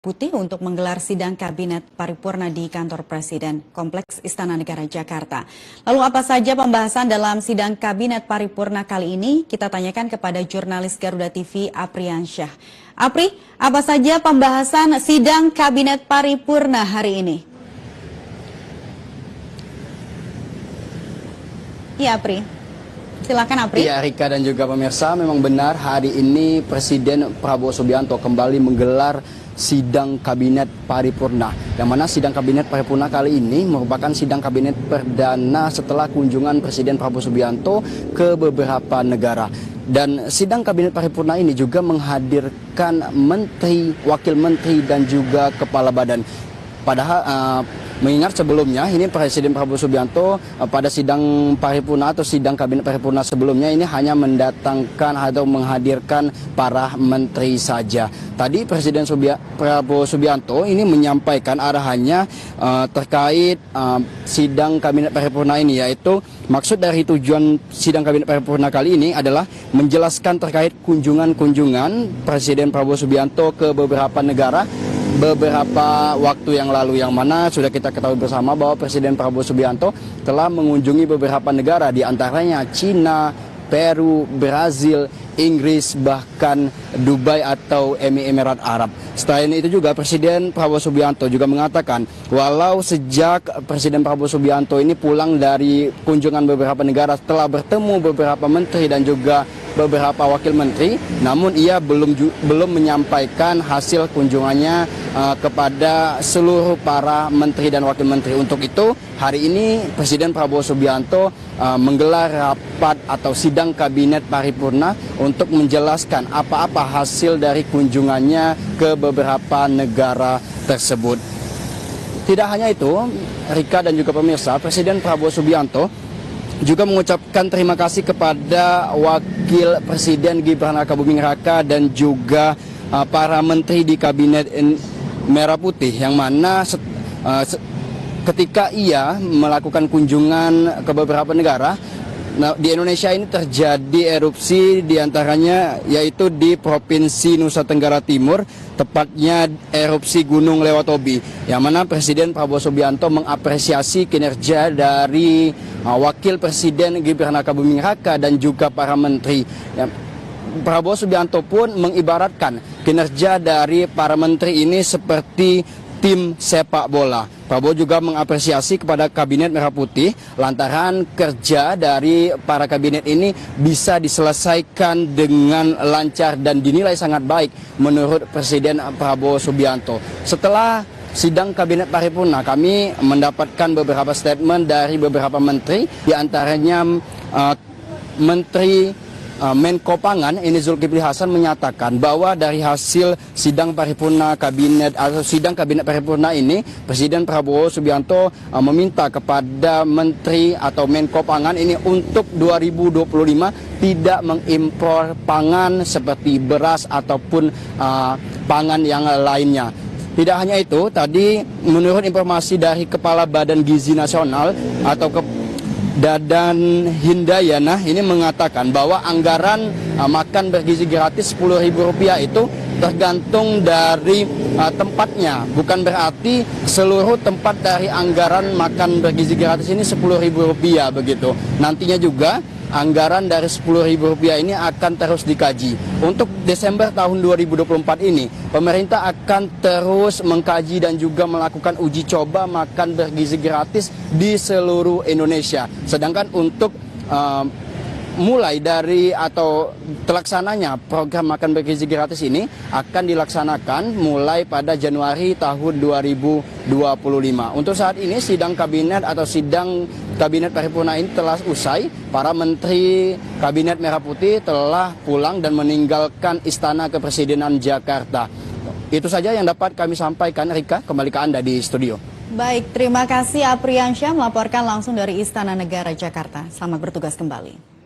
Putih untuk menggelar sidang kabinet paripurna di kantor Presiden, Kompleks Istana Negara Jakarta. Lalu apa saja pembahasan dalam sidang kabinet paripurna kali ini? Kita tanyakan kepada jurnalis Garuda TV Apriansyah. Apri, apa saja pembahasan sidang kabinet paripurna hari ini? Iya, Apri. Silakan, Apri. Ya, Rika dan juga pemirsa, memang benar hari ini Presiden Prabowo Subianto kembali menggelar sidang kabinet paripurna. Yang mana sidang kabinet paripurna kali ini merupakan sidang kabinet perdana setelah kunjungan Presiden Prabowo Subianto ke beberapa negara. Dan sidang kabinet paripurna ini juga menghadirkan menteri, wakil menteri dan juga kepala badan. Padahal mengingat sebelumnya ini Presiden Prabowo Subianto pada sidang paripurna atau sidang kabinet paripurna sebelumnya ini hanya mendatangkan atau menghadirkan para menteri saja. Tadi Presiden Prabowo Subianto ini menyampaikan arahannya terkait sidang kabinet paripurna ini, yaitu maksud dari tujuan sidang kabinet paripurna kali ini adalah menjelaskan terkait kunjungan-kunjungan Presiden Prabowo Subianto ke beberapa negara beberapa waktu yang lalu, yang mana sudah kita ketahui bersama bahwa Presiden Prabowo Subianto telah mengunjungi beberapa negara, di antaranya Cina, Peru, Brazil, Inggris, bahkan Dubai atau Emirat Arab. Selain itu juga Presiden Prabowo Subianto juga mengatakan walau sejak Presiden Prabowo Subianto ini pulang dari kunjungan beberapa negara telah bertemu beberapa menteri dan juga beberapa wakil menteri, namun ia belum menyampaikan hasil kunjungannya kepada seluruh para menteri dan wakil menteri. Untuk itu hari ini Presiden Prabowo Subianto menggelar rapat atau sidang kabinet paripurna untuk menjelaskan apa-apa hasil dari kunjungannya ke beberapa negara tersebut. Tidak hanya itu, Rika dan juga pemirsa, Presiden Prabowo Subianto juga mengucapkan terima kasih kepada Wakil Presiden Gibran Rakabuming Raka dan juga para menteri di Kabinet Merah Putih, yang mana ketika ia melakukan kunjungan ke beberapa negara, di Indonesia ini terjadi erupsi, diantaranya yaitu di Provinsi Nusa Tenggara Timur, tepatnya erupsi Gunung Lewatobi, yang mana Presiden Prabowo Subianto mengapresiasi kinerja dari Wakil Presiden Gibran Rakabuming Raka dan juga para menteri. Prabowo Subianto pun mengibaratkan kinerja dari para menteri ini seperti tim sepak bola. Prabowo juga mengapresiasi kepada Kabinet Merah Putih lantaran kerja dari para kabinet ini bisa diselesaikan dengan lancar dan dinilai sangat baik menurut Presiden Prabowo Subianto. Setelah sidang kabinet paripurna, kami mendapatkan beberapa statement dari beberapa menteri, diantaranya Menteri Menko Pangan ini Zulkifli Hasan menyatakan bahwa dari hasil sidang paripurna kabinet atau sidang kabinet paripurna ini, Presiden Prabowo Subianto meminta kepada Menteri atau Menko Pangan ini untuk 2025 tidak mengimpor pangan seperti beras ataupun pangan yang lainnya. Tidak hanya itu, tadi menurut informasi dari Kepala Badan Gizi Nasional atau Dadan Hindayana ini mengatakan bahwa anggaran makan bergizi gratis Rp10.000 itu tergantung dari tempatnya. Bukan berarti seluruh tempat dari anggaran makan bergizi gratis ini Rp10.000 begitu. Nantinya juga anggaran dari Rp10.000 ini akan terus dikaji. Untuk Desember tahun 2024 ini, pemerintah akan terus mengkaji dan juga melakukan uji coba makan bergizi gratis di seluruh Indonesia. Sedangkan untuk mulai dari atau terlaksananya program makan bergizi gratis ini akan dilaksanakan mulai pada Januari tahun 2025. Untuk saat ini sidang kabinet atau sidang kabinet paripurna ini telah usai. Para menteri Kabinet Merah Putih telah pulang dan meninggalkan Istana Kepresidenan Jakarta. Itu saja yang dapat kami sampaikan. Rika, kembali ke Anda di studio. Baik, terima kasih Apriansyah melaporkan langsung dari Istana Negara Jakarta. Selamat bertugas kembali.